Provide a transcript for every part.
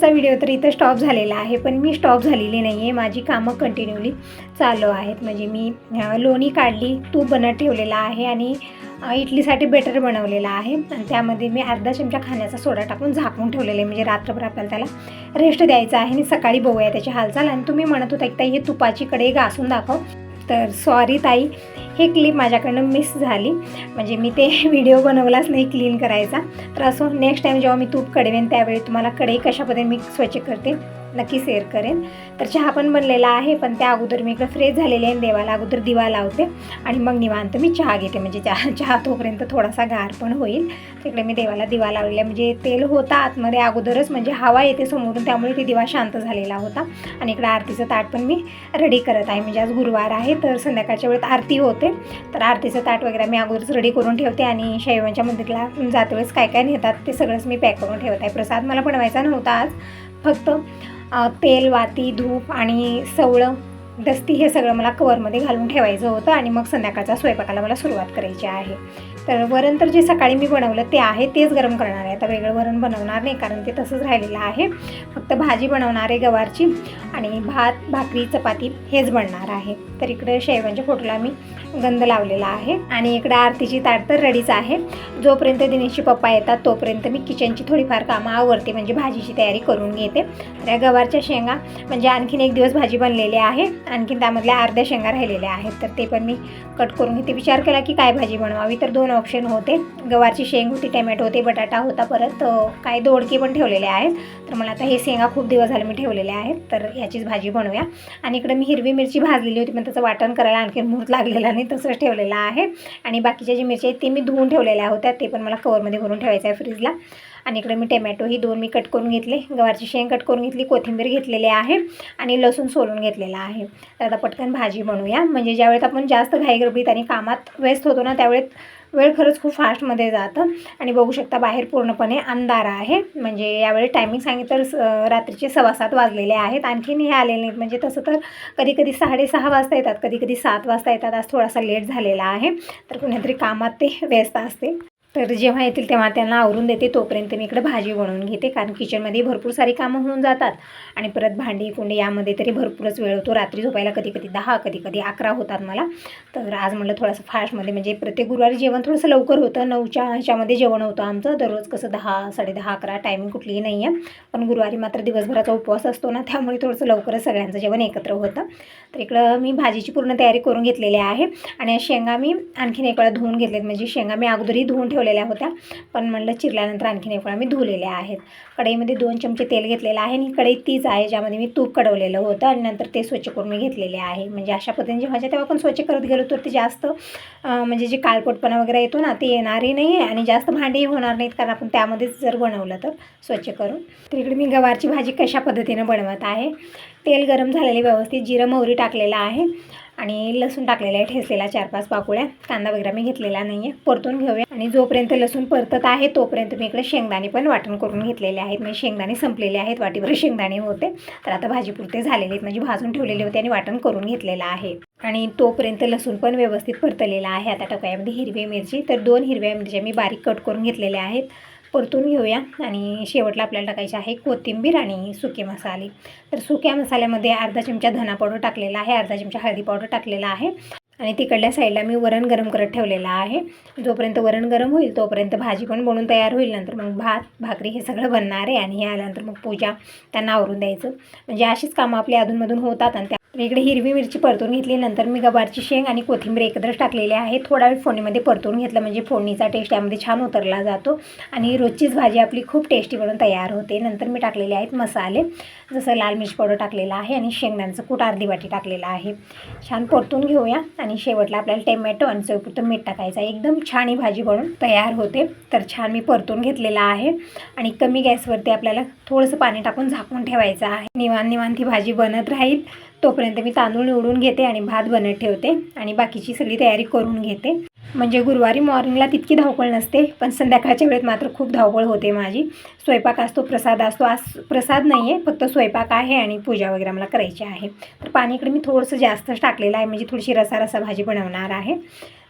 आजचा व्हिडिओ तर इथं स्टॉप झालेला आहे, पण मी स्टॉप झालेली नाही आहे. माझी कामं कंटिन्यूली चालू आहेत. म्हणजे मी लोणी काढली, तूप बनत ठेवलेला आहे आणि इडलीसाठी बेटर बनवलेला आहे आणि त्यामध्ये मी अर्धा चमचा खाण्याचा सोडा टाकून झाकून ठेवलेलं आहे. म्हणजे रात्रभर आपल्याला त्याला रेस्ट द्यायचा आहे आणि सकाळी बघूया त्याची हालचाल. आणि तुम्ही म्हणत होता की ताई हे तुपाची कढई घासून दाखव, तर सॉरी ताई, हे क्लिप माझ्याकडनं मिस झाली. म्हणजे मी ते व्हिडिओ बनवलाच नाही क्लीन करायचा. तर असो, नेक्स्ट टाईम जेव्हा मी तूप कढवेन त्यावेळी तुम्हाला कढई कशा पद्धतीने मी स्वच्छ करते नक्की शेअर करेन. तर चहा पण बनलेला आहे, पण त्या अगोदर मी इकडे फ्रेश झालेले आहे. देवाला अगोदर दिवा लावते आणि मग निवांत मी चहा घेते. म्हणजे चहा तोपर्यंत थोडासा गार पण होईल. तिकडे मी देवाला दिवा लावलेला, म्हणजे तेल होता आतमध्ये अगोदरच, म्हणजे हवा येते समोरून, त्यामुळे ते दिवा शांत झालेला होता. आणि इकडे आरतीचं ताट पण मी रेडी करत आहे. म्हणजे आज गुरुवार आहे, तर संध्याकाळच्या वेळेत आरती होते, तर आरतीचं ताट वगैरे मी अगोदरच रेडी करून ठेवते. आणि शैवांच्या मंदिरला जाते वेळेस काय काय नेतात ते सगळंच मी पॅक करून ठेवत आहे. प्रसाद मला बनवायचा नव्हता आज, फक्त तेल, वाती, धूप आणि सवळं, दस्ती हे सगळं मला कवरमध्ये घालून ठेवायचं होतं. आणि मग संध्याकाळच्या स्वयंपाकाला मला सुरुवात करायची आहे. तर वरण तर जे सकाळी मी बनवलं ते आहे तेच गरम करणार आहे. आता वेगळं वरण बनवणार नाही, कारण ते तसंच राहिलेलं आहे. फक्त भाजी बनवणार आहे गवारची, आणि भात, भाकरी, चपाती हेच बनणार आहे. तर इकडे शैवांच्या फोटोला मी गंध लावलेला आहे आणि इकडे आरतीची ताट तर रेडीच आहे. जोपर्यंत दिनेशचे पप्पा येतात तोपर्यंत मी किचनची थोडीफार कामं आवरते, म्हणजे भाजीची तयारी करून घेते. तर या गवारच्या शेंगा, म्हणजे आणखीन एक दिवस भाजी बनलेली आहे, आणखीन त्यामधल्या अर्ध्या शेंगा राहिलेल्या आहेत, तर ते पण मी कट करून घेते. विचार केला की काय भाजी बनवावी, तर दोन ऑप्शन होते. गवारची शेंग होती, टमॅटो होते, बटाटा होता, परत काय दोडके पण ठेवलेले आहेत. तर मला आता हे शेंगा खूप दिवस झाले मी ठेवलेले आहेत, तर याचीच भाजी बनवूया. आणि इकडे मी हिरवी मिरची भाजलेली होती, पण त्याचं वाटण करायला आणखी मुहूर्त लागलेला नाही, तसंच ठेवलेलं आहे. आणि बाकीच्या जी मिरची आहेत ते मी धुवून ठेवलेल्या होत्या, ते पण मला कवरमध्ये भरून ठेवायचं आहे फ्रीजला. आणि इकडे मी टमॅटो ही दोन मी कट करून घेतले, गवारची शेंग कट करून घेतली, कोथिंबीर घेतलेली आहे आणि लसूण सोलून घेतलेला आहे. तर आता पटकन भाजी बनवूया. म्हणजे ज्यावेळेस आपण जास्त घाईगडबडीत आणि कामात व्यस्त होतो ना, त्यावेळेस वेळ खरंच खूप फास्टमध्ये जातं. आणि बघू शकता बाहेर पूर्णपणे अंधार आहे. म्हणजे यावेळी टायमिंग सांगितलं तर रात्रीचे 6:15 वाजलेले आहेत. आणखीन हे आलेले नाहीत. म्हणजे तसं तर कधी कधी 6:30 वाजता येतात, कधी कधी 7 वाजता येतात. आज थोडासा लेट झालेला आहे, तर कुणीतरी कामात ते व्यस्त असते. तर जेव्हा येतील तेव्हा त्यांना आवरून देते, तोपर्यंत मी इकडे भाजी बनवून घेते. कारण किचनमध्ये भरपूर सारी कामं होऊन जातात आणि परत भांडी कुंडी यामध्ये तरी भरपूरच वेळ होतो. रात्री झोपायला कधी कधी 10, कधी कधी 11 होतात मला. तर आज म्हटलं थोडंसं फास्टमध्ये, म्हणजे प्रत्येक गुरुवारी जेवण थोडंसं लवकर होतं. 9च्या ह्याच्यामध्ये जेवण होतं आमचं. दररोज कसं 10, 10:30, 11 टायमिंग कुठलीही नाही आहे, पण गुरुवारी मात्र दिवसभराचा उपवास असतो ना, त्यामुळे थोडंसं लवकरच सगळ्यांचं जेवण एकत्र होतं. तर इकडं मी भाजीची पूर्ण तयारी करून घेतलेली आहे. आणि शेंगा मी आणखीन एक वेळा धुवून घेतलेत. म्हणजे शेंगा मी अगोदरही धुवून ठेवलेल्या होत्या, पण म्हणलं चिरल्यानंतर आणखीन एक वेळा मी धुवलेल्या आहेत. कढईमध्ये 2 चमचे तेल घेतलेलं आहे आणि कढई तीच आहे ज्यामध्ये मी तूप कडवलेलं होतं आणि नंतर ते स्वच्छ करून मी घेतलेले आहे. म्हणजे अशा पद्धतीने जेव्हा तेव्हा आपण स्वच्छ करत गेलो तर ते जास्त म्हणजे जे काळपटपणा वगैरे येतो ना, ते येणारही नाही आहे आणि जास्त भांडेही होणार नाहीत, कारण आपण त्यामध्येच जर बनवलं तर स्वच्छ करून. तर इकडे मी गवारची भाजी कशा पद्धतीनं बनवत आहे. तेल गरम झालेले व्यवस्थित, जिरं मोहरी टाकलेलं आहे आणि लसूण टाकलेला आहे ठेचलेला 4-5 पाकळ्या. कांदा वगैरे मी घेतलेला नाही आहे. परतून घेऊया. आणि जोपर्यंत लसूण परतत आहे तोपर्यंत मी इकडे शेंगदाणे पण वाटण करून घेतलेले आहेत. म्हणजे शेंगदाणे संपलेले आहेत, वाटीभर शेंगदाणे होते, तर आता भाजीपुरते झालेले आहेत. म्हणजे भाजून ठेवलेले होते आणि वाटण करून घेतलेलं आहे. आणि तोपर्यंत लसूण पण व्यवस्थित परतलेला आहे. आता टाकूयामध्ये हिरवी मिरची, तर 2 हिरव्या मिरच्या मी बारीक कट करून घेतलेल्या आहेत. परतून घेऊया. आणि शेवटला आपल्याला टाकायचे आहे कोथिंबीर आणि सुके मसाले. तर सुक्या मसाल्यामध्ये अर्धा चमचा धना पावडर टाकलेला आहे, अर्धा चमचा हळदी पावडर टाकलेला आहे. आणि तिकडल्या साईडला मी वरण गरम करत ठेवलेलं आहे. जोपर्यंत वरण गरम होईल तोपर्यंत भाजी पण बनवून तयार होईल. नंतर मग भात, भाकरी हे सगळं बनणार आहे. आणि हे आल्यानंतर मग पूजा, त्यांना आवरून द्यायचं. म्हणजे अशीच कामं आपली अधूनमधून होतात. आणि इकडे हिरवी मिरची परतून घेतली, नंतर मी गवारची शेंग आणि कोथिंबीर एकत्रच टाकलेली आहे. थोडा वेळ फोडणीमध्ये परतून घेतलं, म्हणजे फोडणीचा टेस्ट यामध्ये छान उतरला जातो आणि रोजचीच भाजी आपली खूप टेस्टी बनून तयार होते. नंतर मी टाकलेले आहेत मसाले, जसं लाल मिरची पावडर टाकलेला आहे आणि शेंगदाण्याचं कूट अर्धी वाटी टाकलेला आहे. छान परतून घेऊया. आणि शेवटला आपल्याला टमॅटो आणि चवीपुरतं मीठ टाकायचं आहे. एकदम छान ही भाजी बनून तयार होते. तर छान मी परतून घेतलेला आहे. आणि कमी गॅसवरती आपल्याला थोडंसं पाणी टाकून झाकून ठेवायचं आहे. निवांत ही भाजी बनत राहील. तोपर्यंत मी तांदूळ निवडून घेते आणि भात बनत ठेवते आणि बाकीची सगळी तयारी करून घेते. म्हणजे गुरुवारी मॉर्निंगला तितकी धावपळ नसते, पण संध्याकाळच्या वेळेत मात्र खूप धावपळ होते माझी. स्वयंपाक असतो, प्रसाद असतो. आज प्रसाद नाही आहे, फक्त स्वयंपाक आहे आणि पूजा वगैरे मला करायची आहे. तर पाणी इकडे मी थोडंसं जास्तच टाकलेलं आहे, म्हणजे थोडीशी रसा भाजी बनवणार आहे.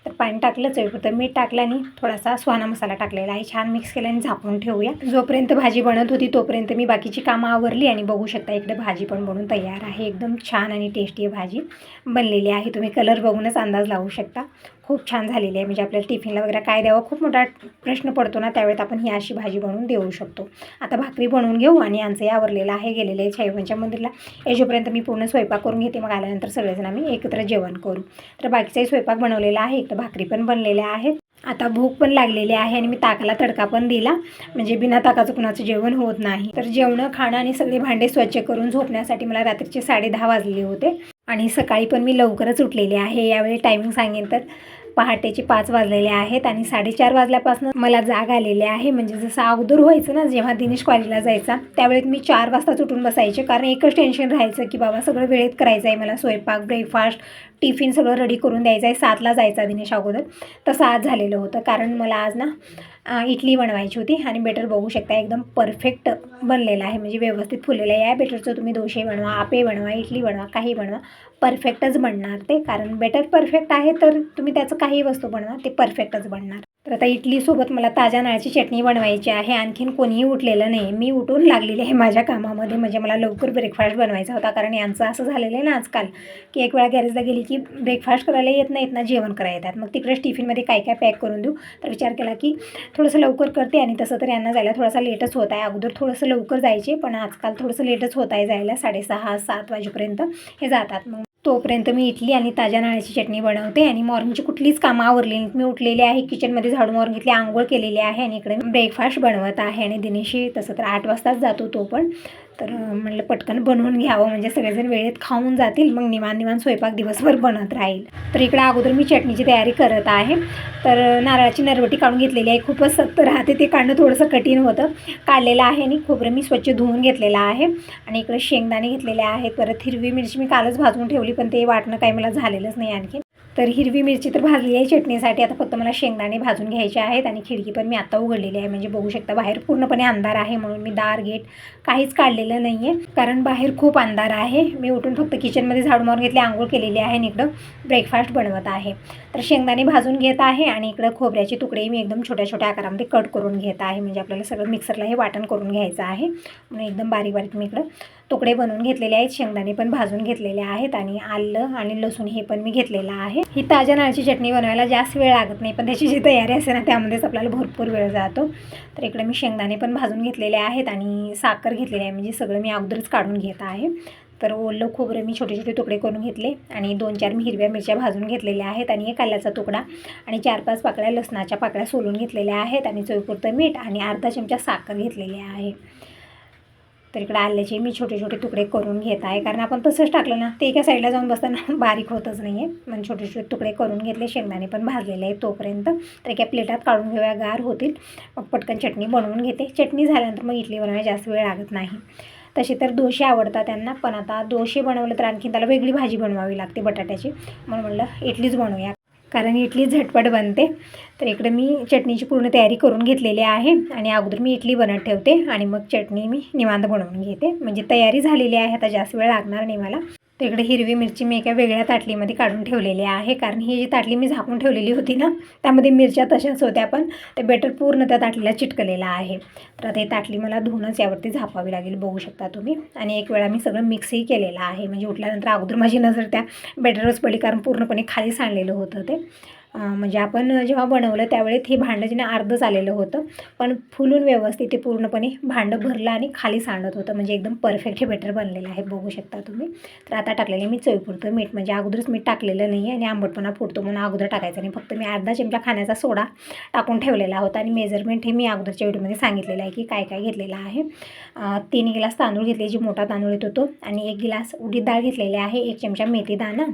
तर पाणी टाकलं, चवीपुरतं मीठ टाकलं आणि थोडासा सुहाना मसाला टाकलेला आहे. छान मिक्स केलं आणि झाकून ठेवूया. जोपर्यंत भाजी बनत होती तोपर्यंत मी बाकीची कामं आवरली आणि बघू शकता इकडे भाजी पण बनवून तयार आहे. एकदम छान आणि टेस्टी भाजी बनलेली आहे. तुम्ही कलर बघूनच अंदाज लावू शकता. खूप छान झालेली आहे. म्हणजे आपल्याला टिफिनला वगैरे काय द्यावं खूप मोठा प्रश्न पडतो ना, त्यावेळेत आपण ही अशी भाजी बनवून देऊ शकतो. आता भाकरी बनवून घेऊ आणि आमचं आवरलेलं आहे. गेलेले आहे साईबाबांच्या मंदिरला. याच्यापर्यंत मी पूर्ण स्वयंपाक करून घेते, मग आल्यानंतर सगळेजण आम्ही एकत्र जेवण करू. तर बाकीचाही स्वयंपाक बनवलेला आहे. एक तर भाकरी पण बनलेल्या आहेत. आता भूक पण लागलेली आहे आणि मी ताकाला तडका पण दिला, म्हणजे बिना ताकाचं कुणाचं जेवण होत नाही. तर जेवणं खाणं आणि सगळे भांडे स्वच्छ करून झोपण्यासाठी मला रात्रीचे 10:30 वाजले होते आणि सकाळी पण मी लवकरच उठलेले आहे. यावेळी टायमिंग सांगेन तर पहाटेचे 5 वाजलेले आहेत आणि 4:30 वाजल्यापासून मला जाग आलेली आहे. म्हणजे जसं अगोदर व्हायचं ना, जेव्हा दिनेश कॉलेजला जायचा त्यावेळेत मी 4 वाजताच उठून बसायचे, कारण एकच टेन्शन राहायचं की बाबा सगळं वेळेत करायचं आहे, मला स्वयंपाक, ब्रेकफास्ट, टिफिन सगळं रेडी करून द्यायचं आहे. 7ला जायचा दिनेश अगोदर. तसं आज झालेलं होतं, कारण मला आज ना इडली बनवायची होती आणि बेटर बघू शकता एकदम परफेक्ट बनलेलं आहे. म्हणजे व्यवस्थित फुललेलं आहे. या बेटरचं तुम्ही डोसे बनवा, आप्पे बनवा, इडली बनवा, काही बनवा, परफेक्टच बनणार ते. कारण बेटर परफेक्ट आहे तर तुम्ही त्याचं काही वस्तू बनवा ते परफेक्टच बनणार. तर आता इडलीसोबत मला ताज्या नारळाची चटणी बनवायची आहे. आणखीन कोणीही उठलेलं नाही, मी उठून लागलेली आहे माझ्या कामामध्ये. म्हणजे मला लवकर ब्रेकफास्ट बनवायचा होता, कारण यांचं असं झालेलं आहे ना आजकाल की एक वेळा गॅरेजला गेली की ब्रेकफास्ट करायला येत नाहीत ना, जेवण करायला येतात. मग तिकडेच टिफिनमध्ये काय काय पॅक करून देऊ, तर विचार केला की थोडंसं लवकर करते. आणि तसं तर यांना जायला थोडासा लेटच होत आहे. अगोदर थोडंसं लवकर जायचे, पण आजकाल थोडंसं लेटच होत आहे जायला. 6:30-7 वाजेपर्यंत हे जातात. मग तोपर्यंत मी इडली आणि ताज्या नारळाची चटणी बनवते आणि मॉर्निंगची कुठलीच कामं आवरली नाहीत. मी उठलेली आहे, किचनमध्ये झाडू मारून घेतली, आंघोळ केलेली आहे आणि इकडे ब्रेकफास्ट बनवत आहे. आणि दिनेशी तसं तर 8 वाजताच जातो तो पण. तर म्हटलं पटकन बनवून घ्यावं, म्हणजे सगळेजण वेळेत खाऊन जातील, मग निवांत स्वयंपाक दिवसभर बनत राहील. तर इकडे अगोदर मी चटणीची तयारी करत आहे. तर नारळाची नरवटी काढून घेतलेली आहे. खूपच सक्त राहते, ते काढणं थोडंसं कठीण होतं. काढलेलं आहे आणि खोबरं मी स्वच्छ धुवून घेतलेलं आहे. आणि इकडे शेंगदाणे घेतलेले आहेत. परत हिरवी मिरची मी कालच भाजून ठेवली, पण ते वाटणं काही मला झालेलंच नाही आणखी. तर हिरवी मिरची तर भाजली आहे चटणीसाठी. आता फक्त मला शेंगदाणे भाजून घ्यायचे आहेत. आणि खिडकी पण मी आता उघडलेली आहे, म्हणजे बघू शकता बाहेर पूर्णपणे अंधार आहे, म्हणून मी दार गेट काहीच काढलेलं नाही आहे, कारण बाहेर खूप अंधार आहे. मी उठून फक्त किचनमध्ये झाडू मारून घेतले, आंघोळ केलेली आहे आणि इकडं ब्रेकफास्ट बनवत आहे. तर शेंगदाणे भाजून घेत आहे आणि इकडं खोबऱ्याचे तुकडे मी एकदम छोट्या छोट्या आकारामध्ये कट करून घेत आहे. म्हणजे आपल्याला सगळं मिक्सरला हे वाटण करून घ्यायचं आहे, म्हणून एकदम बारीक बारीक मी इकडं तुकडे बनवून घेतलेले आहेत. शेंगदाणे पण भाजून घेतलेले आहेत आणि आलं आणि लसूण हे पण मी घेतलेलं आहे. ही ताज्या नारळाची चटणी बनवायला जास्त वेळ लागत नाही, पण त्याची जी तयारी असते ना त्यामध्येच आपल्याला भरपूर वेळ जातो. तर इकडे मी शेंगदाणे पण भाजून घेतलेले आहेत आणि साखर घेतलेली आहे, म्हणजे सगळं मी अगोदरच काढून घेत आहे. तर ओलं खोबरं मी छोटे छोटे तुकडे करून घेतले आणि 2-4 मी हिरव्या मिरच्या भाजून घेतलेल्या आहेत आणि एक आल्याचा तुकडा आणि 4-5 पाकळ्या लसणाच्या पाकळ्या सोलून घेतलेल्या आहेत आणि चवीपुरतं मीठ आणि अर्धा चमचा साखर घेतलेली आहे. तर इकडे आल्याचे मी छोटे छोटे तुकडे करून घेत आहे, कारण आपण तसंच टाकलं ना ते एका साईडला जाऊन बसताना बारीक होतच नाही आहे, म्हणून छोटे छोटे तुकडे करून घेतले. शेंगदाणे पण भाजलेले आहेत तोपर्यंत. तर एका प्लेटात काढून घेऊया, गार होतील, मग पटकन चटणी बनवून घेते. चटणी झाल्यानंतर मग इडली बनवायला जास्त वेळ लागत नाही. तसे तर डोसे आवडतात त्यांना, पण आता डोसे बनवलं तर आणखी त्याला वेगळी भाजी बनवावी लागते बटाट्याची, म्हणून म्हटलं इडलीच बनवूया, कारण इडली झटपट बनते. तर इकडे मी चटणीची पूर्ण तयारी करून घेतलेली आहे आणि अगोदर मी इडली बनवत ठेवते आणि मग चटणी मी निवांत बनवून घेते. म्हणजे तयारी झालेली आहे, आता जास्त वेळ लागणार नाही मला. तर इकडे हिरवी मिरची मी एका वेगळ्या ताटलीमध्ये काढून ठेवलेली आहे, कारण ही जी ताटली मी झाकून ठेवलेली होती ना त्यामध्ये मिरच्या तशाच होत्या, पण ते बेटर पूर्ण त्या ताटलीला चिटकलेलं आहे. तर आता ही ताटली मला धुवूनच यावरती झापावी लागेल, बघू शकता तुम्ही. आणि एक वेळा मी सगळं मिक्सही केलेलं आहे, म्हणजे उठल्यानंतर अगोदर माझी नजर त्या बेटरच पडली, कारण पूर्णपणे खाली सांडलेलं होतं ते. म्हणजे आपण जेव्हा बनवलं त्यावेळेस हे भांडं जे अर्धच आलेलं होतं, पण फुलून व्यवस्थित ते पूर्णपणे भांडं भरलं आणि खाली सांडत होतं, म्हणजे एकदम परफेक्ट हे बेटर बनलेलं आहे, बघू शकता तुम्ही. तर आता टाकलेले मी चवीपुरतं मीठ, म्हणजे अगोदरच मीठ टाकलेलं नाही आहे आणि आंबटपणा फुटतो म्हणून अगोदर टाकायचं नाही. फक्त मी अर्धा चमचा खाण्याचा सोडा टाकून ठेवलेला होता आणि मेजरमेंट हे मी अगोदरच्या व्हिडिओमध्ये सांगितलेलं आहे की काय काय घेतलेलं आहे. 3 गिलास तांदूळ घेतले, जे मोठा तांदूळ येतो तो, आणि 1 गिलास उडीद डाळ घेतलेले आहे, 1 चमचा मेथी दाणा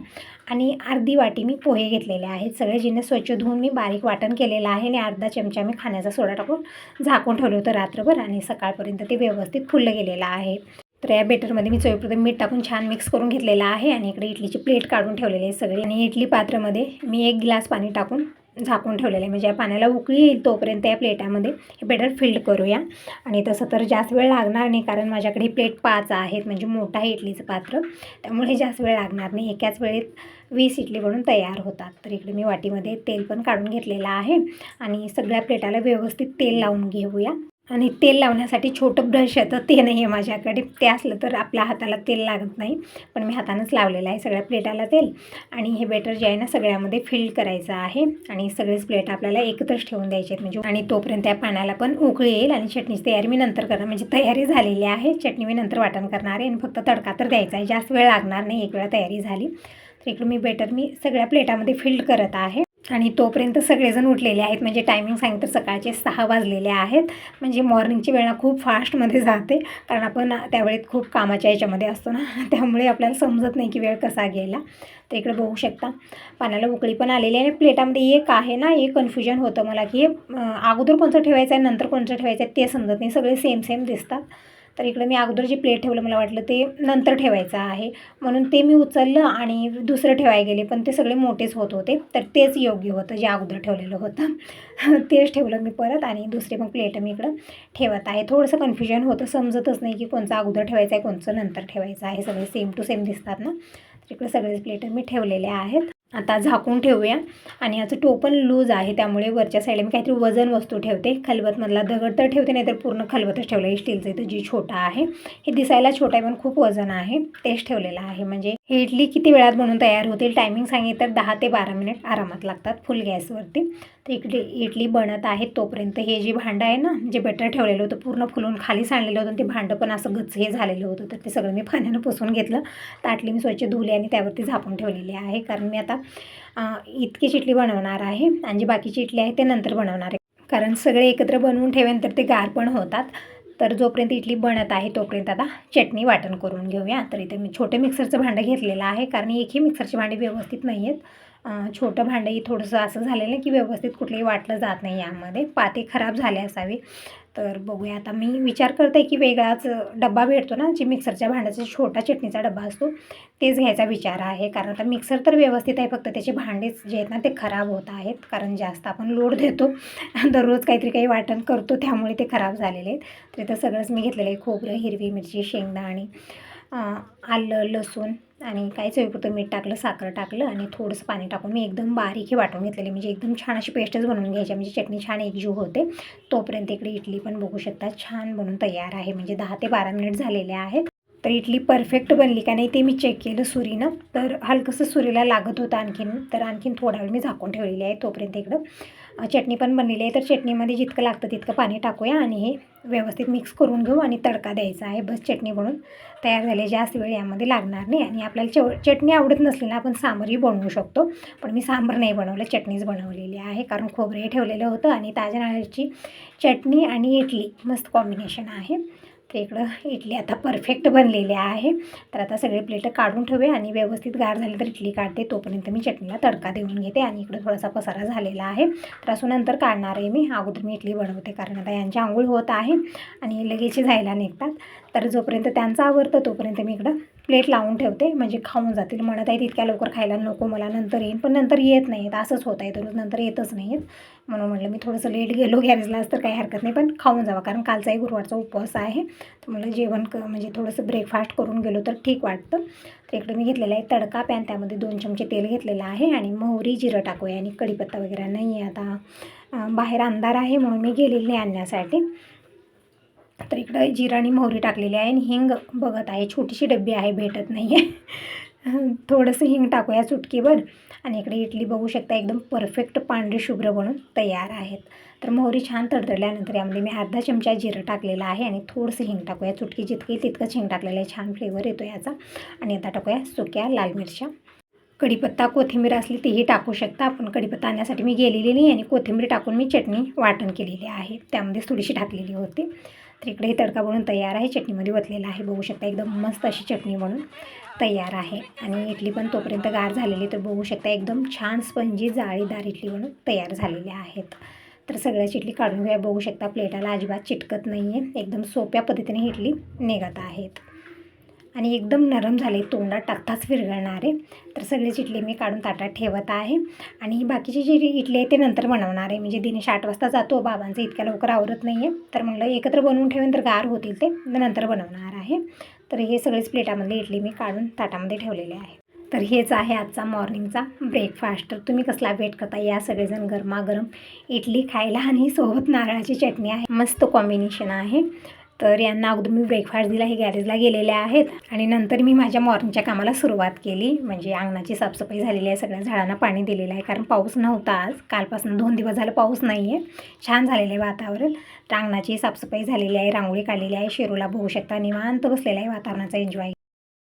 आणि अर्धी वाटी मी पोहे घेतलेले आहेत. सगळे जिन्नस स्वच्छ धुवून मी बारीक वाटण केलेलं आहे आणि अर्धा चमचा मी खाण्याचा सोडा टाकून झाकून ठेवलं होतं रात्रभर आणि सकाळपर्यंत ते व्यवस्थित फुललं गेलेलं आहे. तर या बेटरमध्ये मी चवीपुरतं मीठ टाकून छान मिक्स करून घेतलेलं आहे आणि इकडे इडलीची प्लेट काढून ठेवलेली आहे सगळी, आणि इडली पात्रामध्ये मी 1 गिलास पाणी टाकून झाकून ठेवलेलं आहे. म्हणजे या पाण्याला उकळी येईल तोपर्यंत या प्लेटामध्ये हे बेटर फिल्ड करूया. आणि तसं तर जास्त वेळ लागणार नाही, कारण माझ्याकडे प्लेट 5 आहेत, म्हणजे मोठं आहे इडलीचं पात्र, त्यामुळे जास्त वेळ लागणार नाही. एकाच वेळेत 20 इडली बनून तयार होतात. तर इकडे मी वाटीमध्ये तेल पण काढून घेतलेलं आहे आणि सगळ्या प्लेटाला व्यवस्थित तेल लावून घेऊया. आणि तेल लावण्यासाठी छोटं ब्रश येतं, ते नाही आहे माझ्याकडे. ते असलं तर आपल्या हाताला तेल लागत नाही, पण मी हातानंच लावलेलं आहे सगळ्या प्लेटाला तेल. आणि हे बेटर जे आहे ना सगळ्यामध्ये फिल करायचं आहे आणि सगळेच प्लेट आपल्याला एकत्रच ठेवून द्यायचे आहेत म्हणजे. आणि तोपर्यंत त्या पाण्याला पण उकळी येईल आणि चटणीची तयारी मी नंतर करणार, म्हणजे तयारी झालेली आहे. चटणी मी नंतर वाटण करणार आहे आणि फक्त तडका तर द्यायचा आहे, जास्त वेळ लागणार नाही, एक वेळा तयारी झाली. तर इकडून मी बेटर सगळ्या प्लेटामध्ये फिल करत आहे. आणि तोपर्यंत सगळेजण उठलेले आहेत, म्हणजे टायमिंग सांगितलं तर सकाळचे 6 वाजलेले आहेत. म्हणजे मॉर्निंगची वेळ खूप फास्टमध्ये जाते, कारण आपण त्यावेळेत खूप कामाच्या याच्यामध्ये असतो ना, त्यामुळे आपल्याला समजत नाही की वेळ कसा गेला. तर इकडे बघू शकता पाण्याला उकळी पण आलेली आहे. प्लेटामध्ये एक आहे ना, एक कन्फ्युजन होतं मला की अगोदर कोणतं ठेवायचं आहे नंतर कोणतं ठेवायचं आहे ते समजत नाही, सगळे सेम सेम दिसतात. तर इकडे मी अगोदर जे प्लेट ठेवलं मला वाटलं ते नंतर ठेवायचं आहे, म्हणून ते मी उचललं आणि दुसरं ठेवायला गेले, पण ते सगळे मोठेच होत होते. तर तेच योग्य होतं जे अगोदर ठेवलेलं होतं तेच ठेवलं मी परत आणि दुसरे मग प्लेट मी इकडं ठेवत आहे. थोडंसं कन्फ्युजन होतं, समजतच नाही की कोणचं अगोदर ठेवायचं आहे कोणचं नंतर ठेवायचं आहे, सगळे सेम टू सेम दिसतात ना. तर इकडे सगळेच प्लेट मी ठेवलेले आहेत. आता झाकून ठेवूया आणि याचं टोपण लूज आहे, त्यामुळे वरच्या साईडला मी काहीतरी वजन वस्तू ठेवते. खलबतमधला दगड तर ठेवते, नाही तर पूर्ण खलबतच ठेवलं आहे स्टीलचं. इथं जी छोटा आहे, हे दिसायला छोटा आहे पण खूप वजन आहे, तेच ठेवलेलं आहे. म्हणजे ही इडली किती वेळात बनवून तयार होतील टायमिंग सांगितलं तर 10 ते 12 मिनिट आरामात लागतात फुल गॅसवरती. तर इकडे इडली बनत आहे तोपर्यंत हे जे भांडं आहे ना, जे बटर ठेवलेलं होतं पूर्ण फुलून खाली सांडलेलं होतं, ते भांडं पण असं गच्च हे झालेलं होतं. तर ते सगळं मी पाण्यानं पुसून घेतलं, ताटली मी स्वच्छ धुवली आणि त्यावरती झाकून ठेवलेली आहे, कारण मी आता इतकीच इडली बनवणार आहे आणि जी बाकीची इडली आहे ते नंतर बनवणार आहे, कारण सगळे एकत्र बनवून ठेवेन तर ते गार पण होतात. तर जोपर्यंत इडली बनत आहे तोपर्यंत आता चटणी वाटण करून घेऊया. तर इथे मी छोटे मिक्सरचं भांडं घेतलेलं आहे, कारण एकही मिक्सरची भांडी व्यवस्थित नाही आहेत. छोटं भांडंही थोडंसं असं झालेलं आहे की व्यवस्थित कुठलंही वाटलं जात नाही, यामध्ये पाते खराब झाले असावे. तर बघूया आता, मी विचार करते की वेगळाच डब्बा भेटतो ना, जे मिक्सरच्या भांड्याचा छोटा चटणीचा डब्बा असतो तेच घ्यायचा विचार आहे. कारण आता मिक्सर तर व्यवस्थित आहे, फक्त त्याचे भांडेच जे आहेत ना ते खराब होत आहेत, कारण जास्त आपण लोड देतो दररोज काहीतरी काही वाटण करतो, त्यामुळे ते खराब झालेले आहेत. तर इथं सगळंच मी घेतलेलं आहे, खोबरं, हिरवी मिरची, शेंगदाणे, आलं, लसूण आणि काही चवीपुरतं मीठ टाकलं, साखर टाकलं आणि थोडंसं पाणी टाकून मी एकदम बारीक हे वाटून घेतलेले, म्हणजे एकदम छान अशी पेस्टच बनवून घ्यायची, म्हणजे चटणी छान एकजीव होते. तोपर्यंत इकडे इडली पण बघू शकता छान बनून तयार आहे, म्हणजे 10 ते 12 मिनिट झालेले आहेत. तर इडली परफेक्ट बनली का नाही ते मी चेक केलं सुरीनं, तर हलकंसं सुरीला लागत होतं आणखीन, तर आणखीन थोडा वेळ मी झाकून ठेवलेली आहे. तोपर्यंत इकडं चटणी पण बनलेली आहे. तर चटणीमध्ये जितकं लागतं तितकं पाणी टाकूया आणि हे व्यवस्थित मिक्स करून घेऊ आणि तडका द्यायचा आहे. बस चटणी बनून तयार झाली, जास्त वेळ यामध्ये लागणार नाही. आणि आपल्याला चटणी आवडत नसली ना, आपण सांबरही बनवू शकतो, पण मी सांबर नाही बनवलं, चटणीच बनवलेली आहे, कारण खोबरे ठेवलेलं होतं आणि ताज्या नारळाची चटणी आणि इडली मस्त कॉम्बिनेशन आहे. तर इकडं इडली आता परफेक्ट बनलेली आहे. तर आता सगळे प्लेट काढून ठेवूया आणि व्यवस्थित गार झाले तर इडली काढते, तोपर्यंत मी चटणीला तडका देऊन घेते. आणि इकडं थोडासा पसारा झालेला आहे, तर असं नंतर काढणार आहे मी, अगोदर मी इडली बनवते, कारण आता यांची आंघोळ होत आहे आणि लगेच जायला निघतात. तर जोपर्यंत त्यांचं आवडतं तोपर्यंत मी इकडं प्लेट लावून ठेवते, म्हणजे खाऊन जातील. म्हणत आहेत इतक्या लवकर खायला नको मला, नंतर येईन, पण नंतर येत नाहीत, असंच होत आहे रोज, नंतर येतच नाही आहेत. म्हणून म्हटलं मी थोडंसं लेट गेलो गॅरेजलाच तर काही हरकत नाही, पण खाऊन जावा, कारण कालचाही गुरुवारचा उपवास आहे. तर मला जेवण म्हणजे थोडंसं ब्रेकफास्ट करून गेलो तर ठीक वाटतं. तर इकडे मी घेतलेला आहे तडका पॅन, त्यामध्ये 2 चमचे तेल घेतलेलं आहे आणि मोहरी जिरं टाकूया आणि कढीपत्ता वगैरे नाही आहे. आता बाहेर अंधार आहे म्हणून मी गेलेली नाही आणण्यासाठी. तर इकडं जिरं आणि मोहरी टाकलेली आहे आणि हिंग बघत आहे, छोटीशी डब्बी आहे, भेटत नाही आहे थोडंसं हिंग टाकूया चुटकीवर. आणि इकडे इडली बघू शकता एकदम परफेक्ट पांढरी शुभ्र बनून तयार आहेत. तर मोहरी छान तडतडल्यानंतर यामध्ये मी अर्धा चमचा जिरं टाकलेलं आहे आणि थोडंसं हिंग टाकूया, चुटकी जितकी तितकंच हिंग टाकलेलं आहे, छान फ्लेवर येतो याचा. आणि आता टाकूया सुक्या लाल मिरच्या, कढीपत्ता, कोथिंबीर असली तीही टाकू शकता, पण कढीपत्ता आणण्यासाठी मी गेलेली नाही आणि कोथिंबीर टाकून मी चटणी वाटण केलेली आहे, त्यामध्येच थोडीशी टाकलेली होती. तर इकडे तडका बनून तयार आहे, चटणीमध्ये ओतलेला आहे, बघू शकता एकदम मस्त अशी चटणी बनून तयार आहे. आणि इडली पण तोपर्यंत गार झालेली, तर बघू शकता एकदम छान स्पंजी जाळीदार इडली बनून तयार झालेल्या आहेत. तर सगळ्याच इडली काढून घ्या, बघू शकता प्लेटाला अजिबात चिटकत नाही आहे, एकदम सोप्या पद्धतीने इडली निघत आहेत आणि एकदम नरम झाले, तोंडात टाकताच विरघळणार आहे. तर सगळीच इडली मी काढून ताटात ठेवत आहे आणि बाकीची जी इडली आहे ते नंतर बनवणार आहे, म्हणजे दिनेश 8 वाजता जातो, बाबांचं इतक्या लवकर आवरत नाही आहे, तर म्हणलं एकत्र बनवून ठेवेन तर गार होतील, ते नंतर बनवणार आहे. तर हे सगळेच प्लेटामधले इडली मी काढून ताटामध्ये ठेवलेले आहे. तर हेच आहे आजचा मॉर्निंगचा ब्रेकफास्ट. तर तुम्ही कसला वेट करता? या सगळेजण गरमागरम इडली खायला आणि सोबत नारळाची चटणी आहे, मस्त कॉम्बिनेशन आहे. तर यांना अगोदर मी ब्रेकफास्ट दिला, हे गॅरेजला गेलेले आहेत आणि नंतर मी माझ्या मॉर्निंगच्या कामाला सुरुवात केली. म्हणजे अंगणाची साफसफाई झालेली आहे, सगळ्या झाडांना पाणी दिलेलं आहे कारण पाऊस नव्हता आज. कालपासून 2 दिवस झालं पाऊस नाही आहे, छान झालेलं आहे वातावरण. तर अंगणाची साफसफाई झालेली आहे, रांगोळी काढलेली आहे. शेरूला बघू शकता निवांत बसलेला आहे, वातावरणाचा एन्जॉय